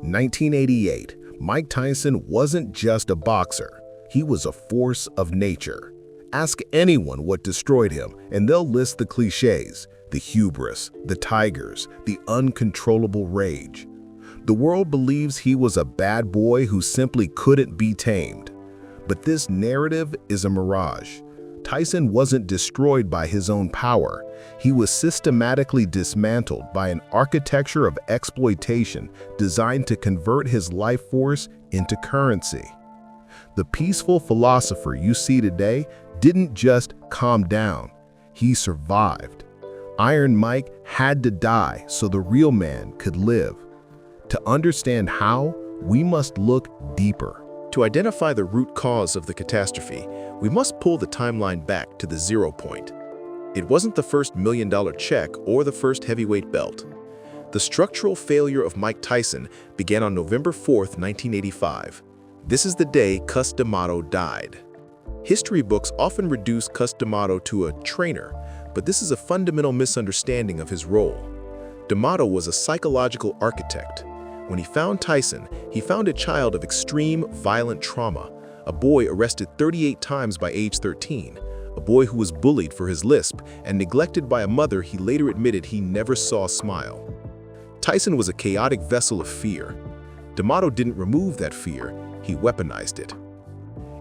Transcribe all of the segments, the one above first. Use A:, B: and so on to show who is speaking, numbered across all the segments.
A: 1988, Mike Tyson wasn't just a boxer. He was a force of nature. Ask anyone what destroyed him, and they'll list the cliches: the hubris, the tigers, the uncontrollable rage. The world believes he was a bad boy who simply couldn't be tamed. But this narrative is a mirage. Tyson wasn't destroyed by his own power. He was systematically dismantled by an architecture of exploitation designed to convert his life force into currency. The peaceful philosopher you see today didn't just calm down, he survived. Iron Mike had to die so the real man could live. To understand how, we must look deeper.
B: To identify the root cause of the catastrophe, we must pull the timeline back to the 0 point. It wasn't the first $1 million check or the first heavyweight belt. The structural failure of Mike Tyson began on November 4th, 1985. This is the day Cus D'Amato died. History books often reduce Cus D'Amato to a trainer, but this is a fundamental misunderstanding of his role. D'Amato was a psychological architect. When he found Tyson, he found a child of extreme, violent trauma, a boy arrested 38 times by age 13, a boy who was bullied for his lisp and neglected by a mother he later admitted he never saw smile. Tyson was a chaotic vessel of fear. D'Amato didn't remove that fear, he weaponized it.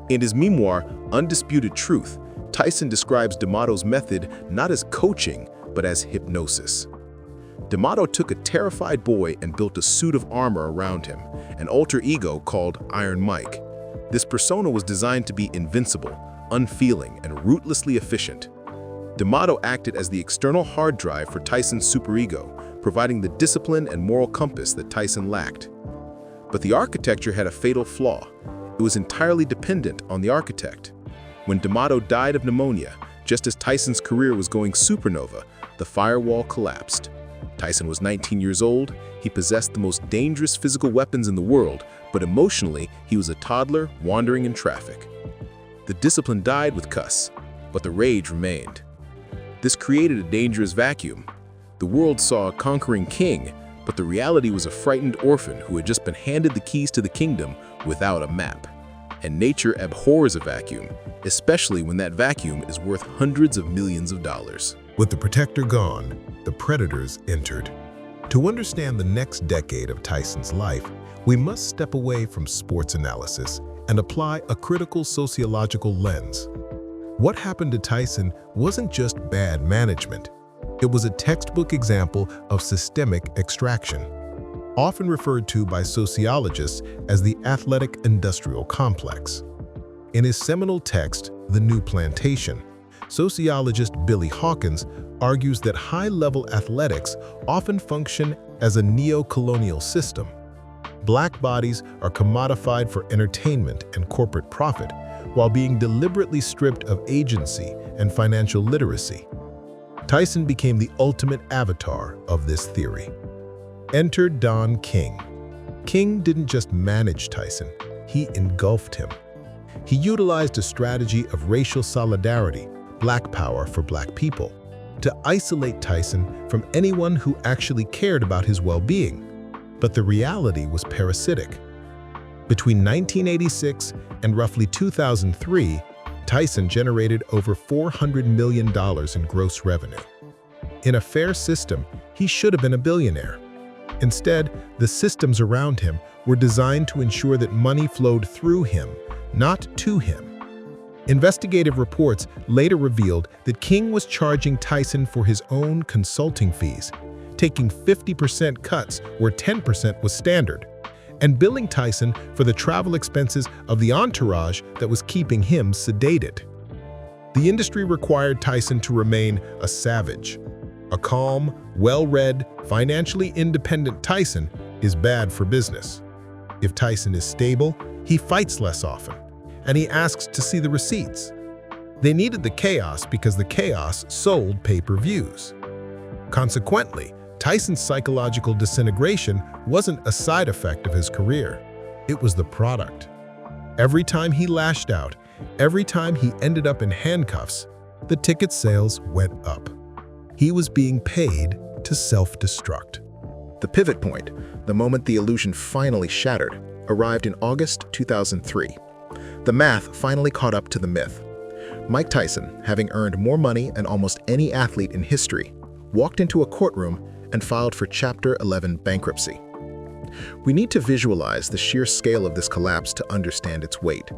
B: In his memoir, Undisputed Truth, Tyson describes D'Amato's method not as coaching, but as hypnosis. D'Amato took a terrified boy and built a suit of armor around him, an alter ego called Iron Mike. This persona was designed to be invincible, unfeeling, and ruthlessly efficient. D'Amato acted as the external hard drive for Tyson's superego, providing the discipline and moral compass that Tyson lacked. But the architecture had a fatal flaw. It was entirely dependent on the architect. When D'Amato died of pneumonia, just as Tyson's career was going supernova, the firewall collapsed. Tyson was 19 years old, he possessed the most dangerous physical weapons in the world, but emotionally, he was a toddler wandering in traffic. The discipline died with Cus, but the rage remained. This created a dangerous vacuum. The world saw a conquering king, but the reality was a frightened orphan who had just been handed the keys to the kingdom without a map. And nature abhors a vacuum, especially when that vacuum is worth hundreds of millions of dollars.
C: With the protector gone, the predators entered. To understand the next decade of Tyson's life, we must step away from sports analysis and apply a critical sociological lens. What happened to Tyson wasn't just bad management. It was a textbook example of systemic extraction, often referred to by sociologists as the athletic-industrial complex. In his seminal text, The New Plantation, sociologist Billy Hawkins argues that high-level athletics often function as a neo-colonial system. Black bodies are commodified for entertainment and corporate profit, while being deliberately stripped of agency and financial literacy. Tyson became the ultimate avatar of this theory. Enter Don King. King didn't just manage Tyson, he engulfed him. He utilized a strategy of racial solidarity, Black power for Black people, to isolate Tyson from anyone who actually cared about his well-being. But the reality was parasitic. Between 1986 and roughly 2003, Tyson generated over $400 million in gross revenue. In a fair system, he should have been a billionaire. Instead, the systems around him were designed to ensure that money flowed through him, not to him. Investigative reports later revealed that King was charging Tyson for his own consulting fees, taking 50% cuts where 10% was standard, and billing Tyson for the travel expenses of the entourage that was keeping him sedated. The industry required Tyson to remain a savage. A calm, well-read, financially independent Tyson is bad for business. If Tyson is stable, he fights less often, and he asks to see the receipts. They needed the chaos because the chaos sold pay-per-views. Consequently, Tyson's psychological disintegration wasn't a side effect of his career. It was the product. Every time he lashed out, every time he ended up in handcuffs, the ticket sales went up. He was being paid to self-destruct.
B: The pivot point, the moment the illusion finally shattered, arrived in August 2003. The math finally caught up to the myth. Mike Tyson, having earned more money than almost any athlete in history, walked into a courtroom and filed for Chapter 11 bankruptcy. We need to visualize the sheer scale of this collapse to understand its weight.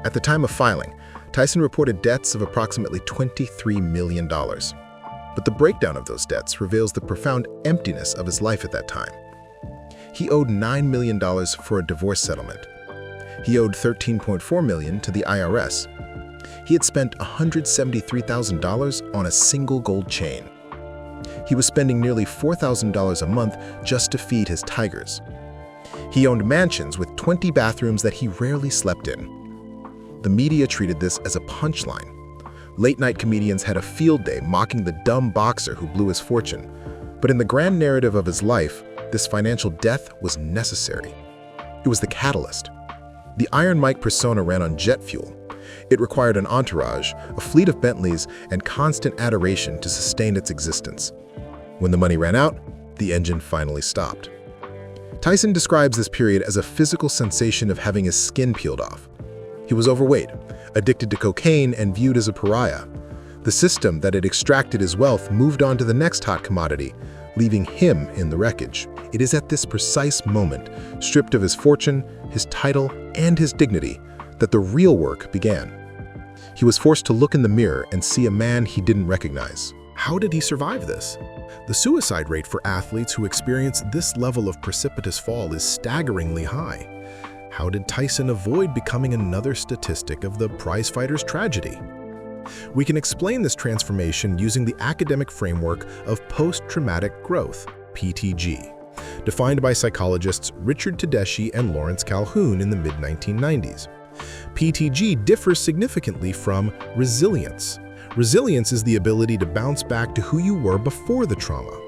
B: At the time of filing, Tyson reported debts of approximately $23 million. But the breakdown of those debts reveals the profound emptiness of his life at that time. He owed $9 million for a divorce settlement. He owed $13.4 million to the IRS. He had spent $173,000 on a single gold chain. He was spending nearly $4,000 a month just to feed his tigers. He owned mansions with 20 bathrooms that he rarely slept in. The media treated this as a punchline. Late-night comedians had a field day mocking the dumb boxer who blew his fortune. But in the grand narrative of his life, this financial death was necessary. It was the catalyst. The Iron Mike persona ran on jet fuel. It required an entourage, a fleet of Bentleys, and constant adoration to sustain its existence. When the money ran out, the engine finally stopped. Tyson describes this period as a physical sensation of having his skin peeled off. He was overweight, addicted to cocaine, and viewed as a pariah. The system that had extracted his wealth moved on to the next hot commodity, leaving him in the wreckage. It is at this precise moment, stripped of his fortune, his title, and his dignity, that the real work began. He was forced to look in the mirror and see a man he didn't recognize.
C: How did he survive this? The suicide rate for athletes who experience this level of precipitous fall is staggeringly high. How did Tyson avoid becoming another statistic of the prizefighter's tragedy? We can explain this transformation using the academic framework of post-traumatic growth, PTG, defined by psychologists Richard Tedeschi and Lawrence Calhoun in the mid-1990s. PTG differs significantly from resilience. Resilience is the ability to bounce back to who you were before the trauma.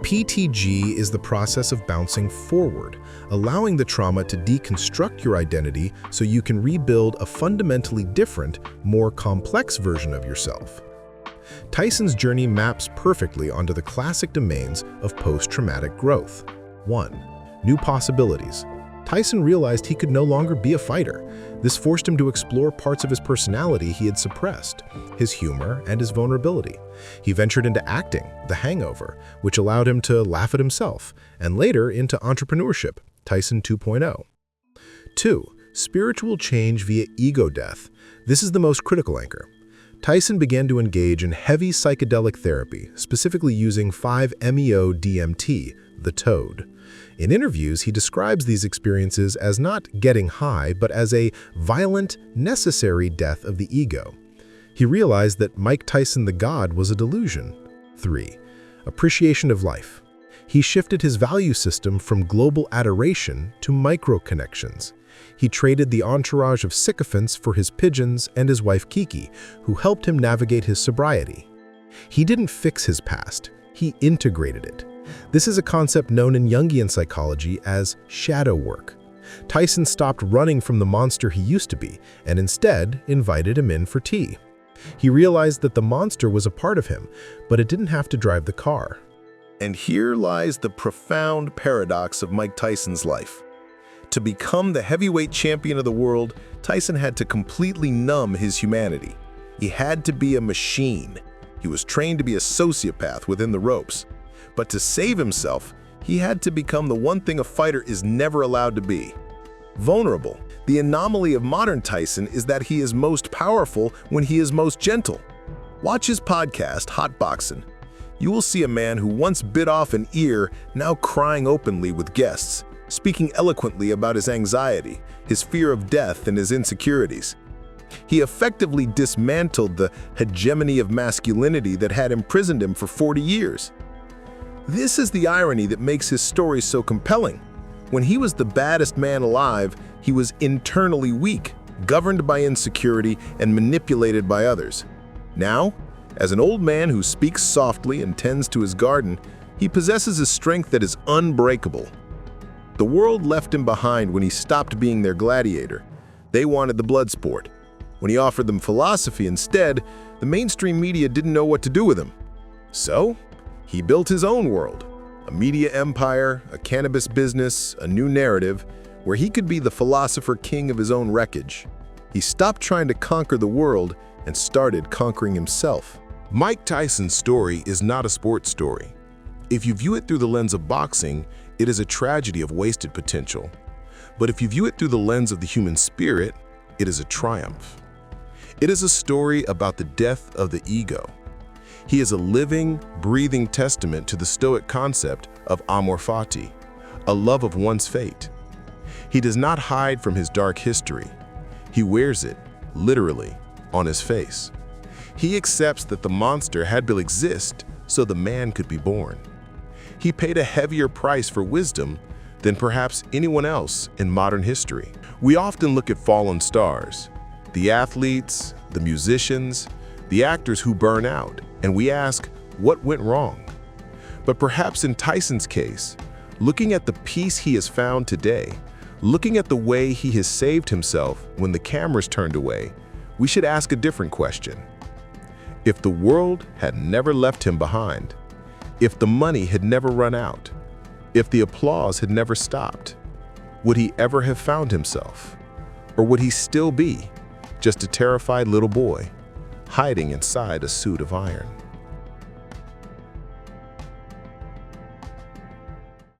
C: PTG is the process of bouncing forward, allowing the trauma to deconstruct your identity so you can rebuild a fundamentally different, more complex version of yourself. Tyson's journey maps perfectly onto the classic domains of post-traumatic growth. 1. New possibilities. Tyson realized he could no longer be a fighter. This forced him to explore parts of his personality he had suppressed, his humor and his vulnerability. He ventured into acting, The Hangover, which allowed him to laugh at himself, and later into entrepreneurship, Tyson 2.0. 2. Spiritual change via ego death. This is the most critical anchor. Tyson began to engage in heavy psychedelic therapy, specifically using 5-MeO-DMT, the toad. In interviews, he describes these experiences as not getting high, but as a violent, necessary death of the ego. He realized that Mike Tyson the God was a delusion. 3. Appreciation of life. He shifted his value system from global adoration to micro-connections. He traded the entourage of sycophants for his pigeons and his wife Kiki, who helped him navigate his sobriety. He didn't fix his past, he integrated it. This is a concept known in Jungian psychology as shadow work. Tyson stopped running from the monster he used to be and instead invited him in for tea. He realized that the monster was a part of him, but it didn't have to drive the car.
A: And here lies the profound paradox of Mike Tyson's life. To become the heavyweight champion of the world, Tyson had to completely numb his humanity. He had to be a machine. He was trained to be a sociopath within the ropes. But to save himself, he had to become the one thing a fighter is never allowed to be: vulnerable. The anomaly of modern Tyson is that he is most powerful when he is most gentle. Watch his podcast, Hot Boxin'. You will see a man who once bit off an ear now crying openly with guests, speaking eloquently about his anxiety, his fear of death, and his insecurities. He effectively dismantled the hegemony of masculinity that had imprisoned him for 40 years. This is the irony that makes his story so compelling. When he was the baddest man alive, he was internally weak, governed by insecurity, and manipulated by others. Now, as an old man who speaks softly and tends to his garden, he possesses a strength that is unbreakable. The world left him behind when he stopped being their gladiator. They wanted the blood sport. When he offered them philosophy instead, the mainstream media didn't know what to do with him. So, he built his own world, A media empire, a cannabis business, a new narrative, where he could be the philosopher king of his own wreckage. He stopped trying to conquer the world and started conquering himself.
C: Mike Tyson's story is not a sports story. If you view it through the lens of boxing, it is a tragedy of wasted potential. But if you view it through the lens of the human spirit, it is a triumph. It is a story about the death of the ego. He is a living, breathing testament to the Stoic concept of amor fati, a love of one's fate. He does not hide from his dark history. He wears it, literally, on his face. He accepts that the monster had to exist so the man could be born. He paid a heavier price for wisdom than perhaps anyone else in modern history. We often look at fallen stars, the athletes, the musicians, the actors who burn out, and we ask, what went wrong? But perhaps in Tyson's case, looking at the peace he has found today, looking at the way he has saved himself when the cameras turned away, we should ask a different question. If the world had never left him behind, if the money had never run out, if the applause had never stopped, would he ever have found himself? Or would he still be just a terrified little boy hiding inside a suit of iron?